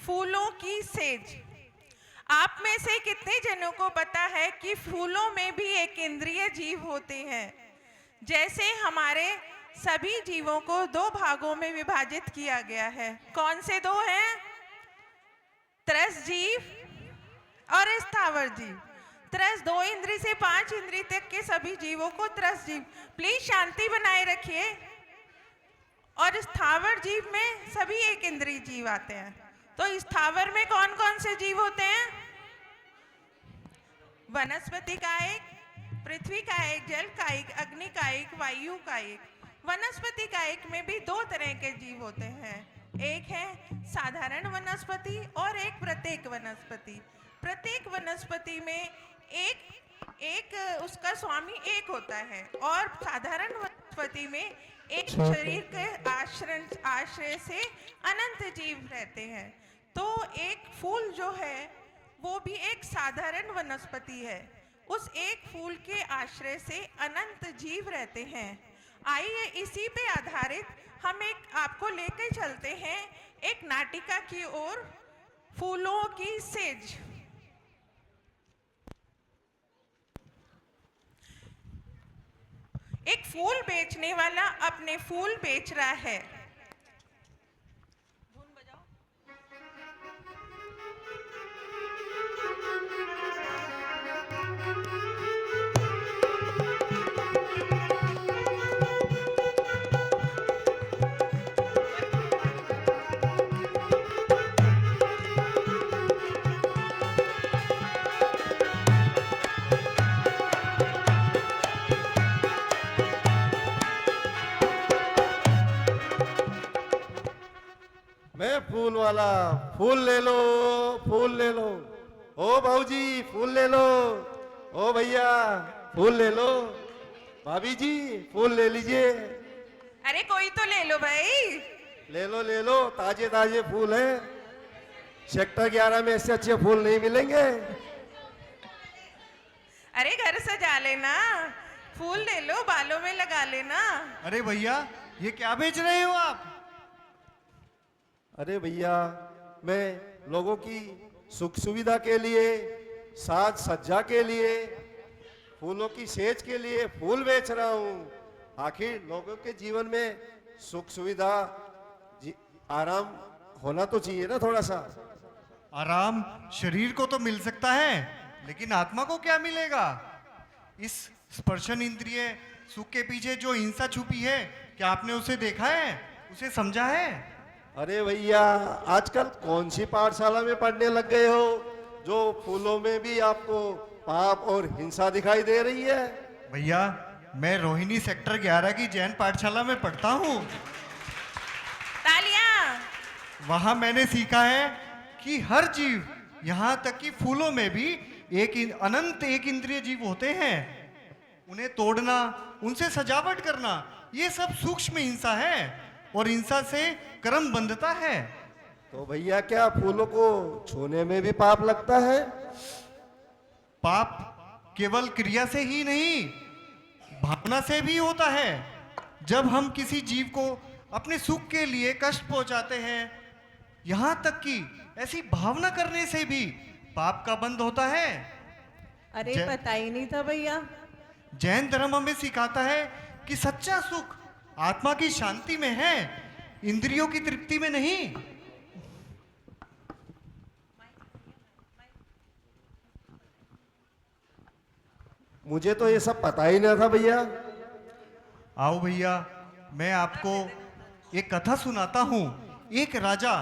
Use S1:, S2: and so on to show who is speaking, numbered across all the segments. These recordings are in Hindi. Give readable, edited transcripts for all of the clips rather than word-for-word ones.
S1: फूलों की सेज। आप में से कितने जनों को पता है कि फूलों में भी एक इंद्रिय जीव होते हैं? जैसे हमारे सभी जीवों को दो भागों में विभाजित किया गया है। कौन से दो हैं? त्रस जीव और स्थावर जीव। त्रस 2 इंद्री से 5 इंद्री तक के सभी जीवों को त्रस जीव। प्लीज शांति बनाए रखिए। और स्थावर जीव में सभी एक इंद्रिय जीव आते हैं। तो स्थावर में कौन कौन से जीव होते हैं? वनस्पति का एक, पृथ्वी का एक, जल का एक, अग्नि का एक, वायु का एक। वनस्पति का एक में भी 2 तरह के जीव होते हैं। एक है साधारण वनस्पति और एक प्रत्येक वनस्पति। प्रत्येक वनस्पति में एक उसका स्वामी एक होता है और साधारण वनस्पति में एक शरीर के आश्रय से अनंत जीव रहते हैं। तो एक फूल जो है वो भी एक साधारण वनस्पति है। उस एक फूल के आश्रय से अनंत जीव रहते हैं। आइए इसी पे आधारित हम एक आपको लेकर चलते हैं एक नाटिका की ओर, फूलों की सेज। एक फूल बेचने वाला अपने फूल बेच रहा है।
S2: मैं फूल वाला, फूल ले लो, फूल ले लो। ओ भाऊजी फूल ले लो। ओ भैया फूल ले लो। भाभी जी फूल ले लीजिए।
S1: अरे कोई तो ले लो भाई।
S2: ले लो, ताजे ताजे फूल हैं। सेक्टर 11 में ऐसे अच्छे फूल नहीं मिलेंगे।
S1: अरे घर सजा लेना, फूल ले लो, बालों में लगा लेना।
S3: अरे भैया ये क्या बेच रहे हो आप?
S2: अरे भैया मैं लोगों की सुख सुविधा के लिए, साज सज्जा के लिए, फूलों की सेज के लिए फूल बेच रहा हूँ। आखिर लोगों के जीवन में सुख सुविधा, आराम होना तो चाहिए ना थोड़ा सा।
S3: आराम शरीर को तो मिल सकता है, लेकिन आत्मा को क्या मिलेगा? इस स्पर्शन इंद्रिय सुख के पीछे जो हिंसा छुपी है, क्या आपने उसे देखा है, उसे समझा है?
S2: अरे भैया आजकल कौन सी पाठशाला में पढ़ने लग गए हो जो फूलों में भी आपको पाप और हिंसा दिखाई दे रही है?
S3: भैया मैं रोहिणी सेक्टर 11 की जैन पाठशाला में पढ़ता हूँ।
S1: तालियां।
S3: वहां मैंने सीखा है कि हर जीव, यहाँ तक कि फूलों में भी अनंत एक इंद्रिय जीव होते हैं। उन्हें तोड़ना, उनसे सजावट करना, ये सब सूक्ष्म हिंसा है और हिंसा से कर्म बंधता है।
S2: तो भैया क्या फूलों को छूने में भी पाप लगता है?
S3: पाप केवल क्रिया से ही नहीं, भावना से भी होता है। जब हम किसी जीव को अपने सुख के लिए कष्ट पहुंचाते हैं, यहां तक कि ऐसी भावना करने से भी पाप का बंध होता है।
S1: अरे पता ही नहीं था भैया।
S3: जैन धर्म हमें सिखाता है कि सच्चा सुख आत्मा की शांति में है, इंद्रियों की तृप्ति में नहीं।
S2: मुझे तो ये सब पता ही नहीं था भैया।
S3: आओ भैया मैं आपको एक कथा सुनाता हूं। एक राजा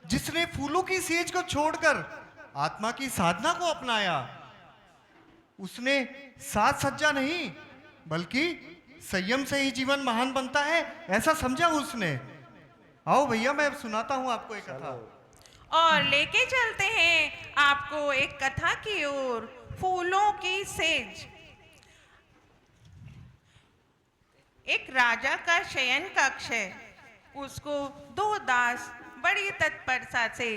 S3: जिसने फूलों की सेज को छोड़कर आत्मा की साधना को अपनाया, उसने साज सज्जा नहीं बल्कि संयम से ही जीवन महान बनता है, ऐसा समझा उसने। आओ भैया मैं सुनाता हूं आपको एक कथा।
S1: और लेके चलते हैं आपको एक कथा की ओर, फूलों की सेज। एक राजा का शयन कक्ष है। उसको 2 दास बड़ी तत्परता से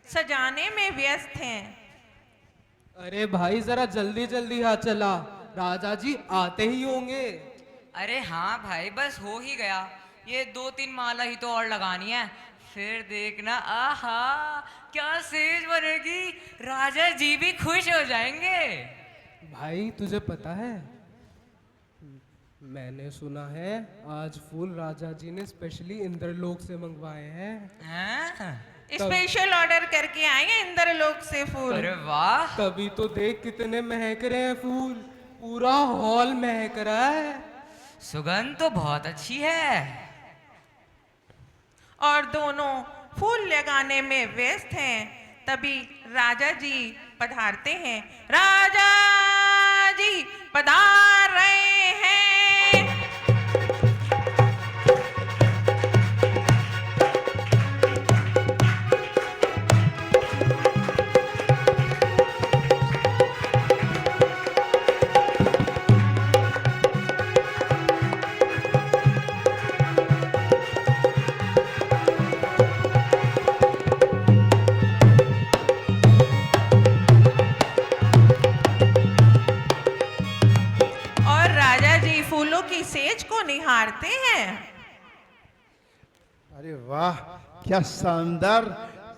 S1: सजाने में व्यस्त हैं।
S4: अरे भाई जरा जल्दी जल्दी हाथ चला, राजा जी आते ही होंगे।
S5: अरे हाँ भाई बस हो ही गया, ये 2-3 माला ही तो और लगानी है, फिर देखना, आहा क्या सेज बनेगी, राजा जी भी खुश हो जाएंगे।
S4: भाई तुझे पता है, मैंने सुना है आज फूल राजा जी ने स्पेशली इंद्रलोक से मंगवाए हैं।
S5: हाँ?
S1: स्पेशल ऑर्डर करके आए हैं इंद्रलोक से फूल।
S5: अरे वाह,
S4: तभी तो देख कितने महक रहे हैं फूल, पूरा हॉल महक रहा है।
S5: सुगंध तो बहुत अच्छी है।
S1: और दोनों फूल लगाने में व्यस्त हैं। तभी राजा जी पधारते हैं। राजा जी पधार रहे हैं। और राजा जी फूलों की सेज को निहारते हैं।
S6: अरे वाह, क्या शानदार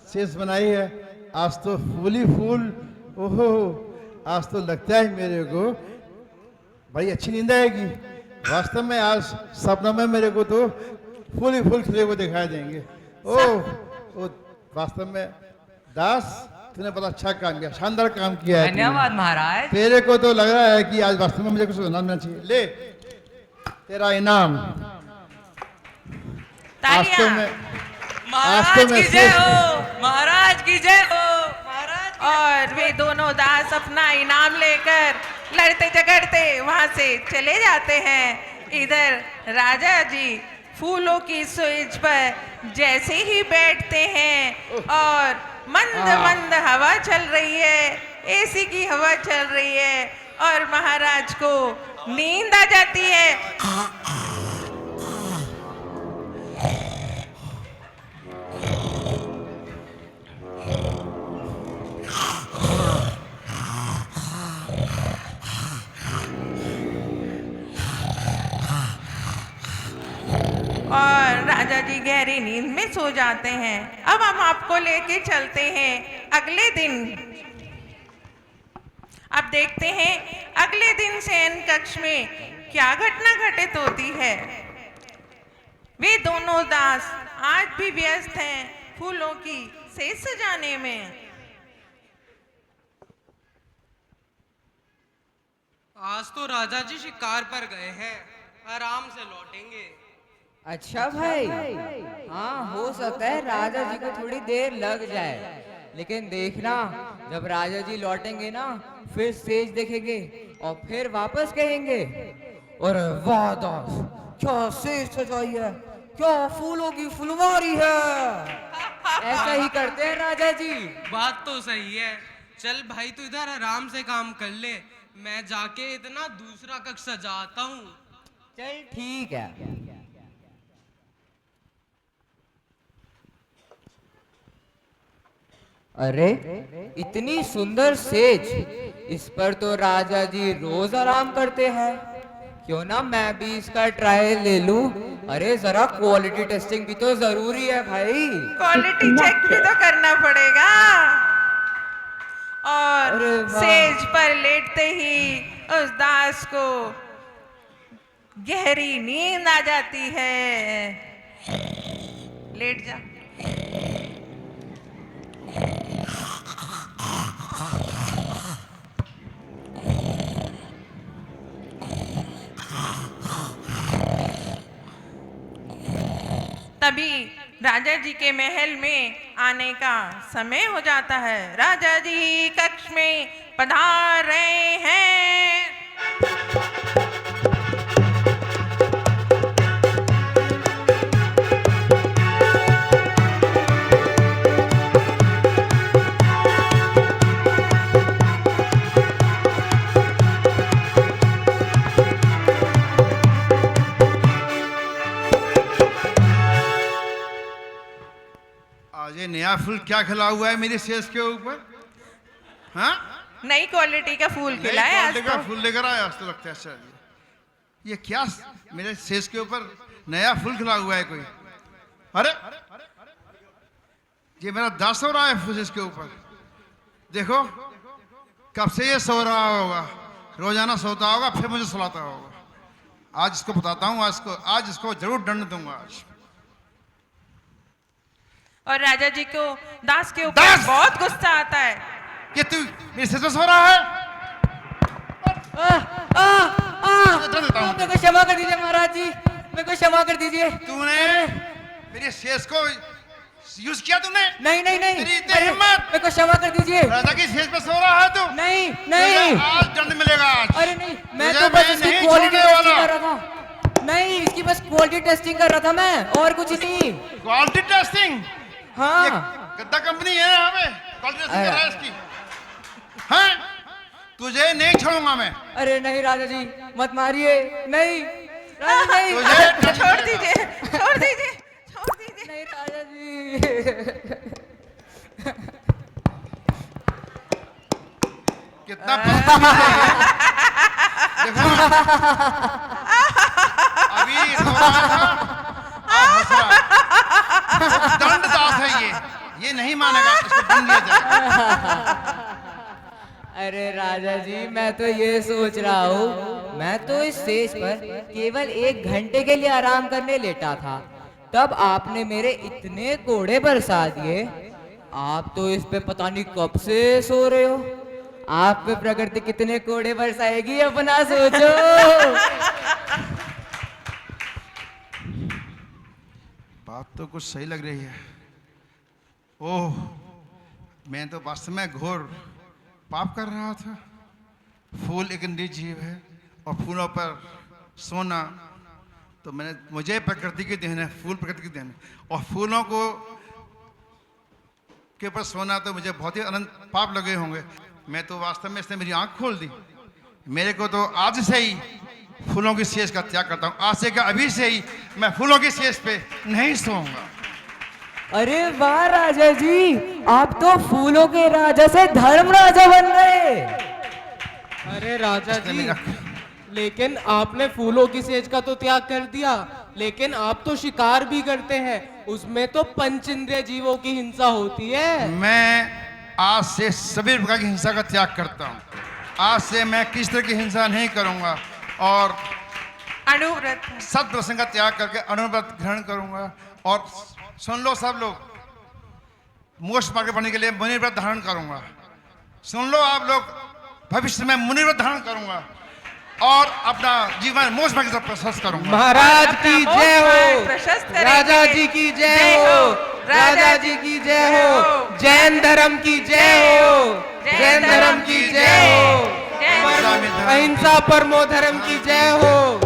S6: सेज बनाई है। आज तो फूल ही फूल। ओहो, आज तो लगता है मेरे को बड़ी अच्छी नींद आएगी। वास्तव में आज सपना में मेरे को तो फूल ही फूल खिले हुए दिखाई देंगे। ओह, वास्तव में दास, तूने बड़ा अच्छा काम किया, शानदार काम किया है तूने।
S5: धन्यवाद महाराज।
S6: तेरे को तो लग रहा है कि आज वास्तव में मुझे कुछ इनाम मिलना चाहिए। ले तेरा इनाम। वास्तव में
S5: महाराज की जय हो, महाराज की जय हो, महाराज की।
S1: और वे दोनों दास अपना इनाम लेकर लड़ते झगड़ते वहां से चले जाते हैं। इधर राजा जी फूलों की सेज पर जैसे ही बैठते हैं और मंद मंद हवा चल रही है, एसी की हवा चल रही है और महाराज को नींद आ जाती है। और राजा जी गहरी नींद में सो जाते हैं। अब हम आपको लेके चलते हैं अगले दिन। अब देखते हैं अगले दिन शयन कक्ष में क्या घटना घटित होती है। वे दोनों दास आज भी व्यस्त हैं फूलों की सेज सजाने में।
S7: आज तो राजा जी शिकार पर गए हैं, आराम से लौटेंगे।
S8: अच्छा भाई, हाँ हो सकता है राजा जी को थोड़ी देर लग जाए, लेकिन देखना जब राजा जी लौटेंगे ना फिर सेज देखेंगे और फिर वापस कहेंगे, और वाह दास क्या सेज सजाई है, क्या फूलों की फुलवारी है। ऐसा ही करते हैं राजा जी।
S7: बात तो सही है। चल भाई तू इधर आराम से काम कर ले, मैं जाके इतना दूसरा कक्ष सजाता हूँ।
S8: चल ठीक है। अरे इतनी सुंदर सेज, इस पर तो राजा जी रोज आराम करते हैं, क्यों ना मैं भी इसका ट्रायल ले लूं। अरे जरा क्वालिटी टेस्टिंग भी तो जरूरी है भाई।
S1: क्वालिटी चेक भी तो करना पड़ेगा। और
S8: अरे वाह।
S1: सेज पर लेटते ही उस दास को गहरी नींद आ जाती है। लेट जा। तभी राजा जी के महल में आने का समय हो जाता है। राजा जी कक्ष में पधार रहे हैं।
S6: आज ये नया फूल क्या खिला हुआ है मेरी सेज के ऊपर? हाँ,
S1: नई क्वालिटी का फूल
S6: नई
S1: खिलाए आज
S6: क्वालिटी का
S1: तो।
S6: फूल लेकर आया। आज तो लगता है अच्छा ये क्या मेरे सेज के ऊपर नया फूल खिला हुआ है कोई। अरे ये मेरा दांत सो रहा है फूस इसके ऊपर। देखो कब से ये सो रहा होगा, रोजाना सोता होगा फिर मुझे सुलाता होगा। आज इसको बताता हूँ, आज इसको जरूर दंड दूंगा आज।
S1: और राजा जी को दास के ऊपर
S6: दास!
S1: बहुत गुस्सा आता है।
S6: ये तू मेरे सिर पे सो रहा है?
S8: मेरे को क्षमा कर दीजिए महाराज जी, मेरे को क्षमा कर दीजिए।
S6: तूने मेरे शेष को यूज किया तूने?
S8: नहीं नहीं नहीं,
S6: तेरी इतनी हिम्मत!
S8: मेरे को क्षमा कर दीजिए।
S6: राजा की शेष पे सो रहा है तू?
S8: नहीं
S6: तुझे
S8: नहीं,
S6: आज दंड मिलेगा आज।
S8: अरे नहीं, मैं
S6: तुझे
S8: तो बस इसकी
S6: नहीं
S8: क्वालिटी
S6: छोड़ने
S8: टेस्टिंग
S6: वाला।
S8: कर रहा था। नहीं, इसकी बस क्वालिटी टेस्टिंग कर रहा था मैं, और कुछ नहीं।
S6: Quality testing?
S8: हाँ
S6: गद्दा कंपनी है यहाँ पे, क्वालिटी टेस्टिंग कर रहा है इसकी। हाँ, तुझे नहीं छोड़ूंगा मैं।
S8: अरे नहीं राजा जी, मत मारिए, नहीं राजा नहीं,
S6: तुझे
S1: छोड़ दीजिए, छोड़ दीजिए, छोड़ दीजिए।
S8: नहीं राजा जी।
S6: कितना बदतमीज है ये। देखो अभी रो रहा था, अब हंस रहा है। दंड दास है ये नहीं मानेगा, इसको दंड दिया जाए।
S8: अरे राजा जी, मैं तो ये सोच रहा हूँ, मैं तो इस स्टेज पर केवल 1 घंटे के लिए आराम करने लेटा था, तब आपने मेरे इतने कोड़े बरसा दिए। आप तो इस पे पता नहीं कब से सो रहे हो। आप पे प्रकृति कितने कोड़े बरसाएगी अपना सोचो।
S6: बात तो कुछ सही लग रही है। ओह, मैं तो वास्तव में घोर पाप कर रहा था। फूल एक निज जीव है और फूलों पर सोना तो मुझे प्रकृति की देन है, फूल प्रकृति की देन है, और फूलों को के ऊपर सोना तो मुझे बहुत ही अनंत पाप लगे होंगे। मैं तो वास्तव में इसने मेरी आंख खोल दी। मेरे को तो आज से ही फूलों की शेष का त्याग करता हूँ। आज से क्या, अभी से ही मैं फूलों की शेष पे नहीं सोऊंगा।
S8: अरे वाह राजा जी, आप तो फूलों के राजा से धर्म राजा बन गए।
S4: अरे राजा
S6: इसने
S4: जी,
S6: मेरा
S4: लेकिन आपने फूलों की सेज का तो त्याग कर दिया, लेकिन आप तो शिकार भी करते हैं, उसमें तो पंचेंद्रिय जीवों की हिंसा होती है।
S6: मैं आज से सभी प्रकार की हिंसा का त्याग करता हूँ। आज से मैं किसी तरह की हिंसा नहीं करूँगा और
S1: अनुव्रत।
S6: सत्प्रसंग का त्याग करके अनुव्रत ग्रहण करूँगा। और सुन लो सब लोग, मोक्ष मार्ग पाने के लिए मुनिव्रत धारण करूँगा। सुन लो आप लोग, भविष्य में मुनिव्रत धारण करूँगा और अपना जीवन मोक्ष मार्ग की तरफ प्रशस्त करूँगा।
S4: महाराज की जय हो,
S1: प्रशस्त करेंगे।
S4: राजा जी की जय हो, राजा जी की जय हो, जैन धर्म की जय हो, जैन धर्म की जय हो,
S1: जय हो।
S4: अहिंसा परमो धर्म की जय हो।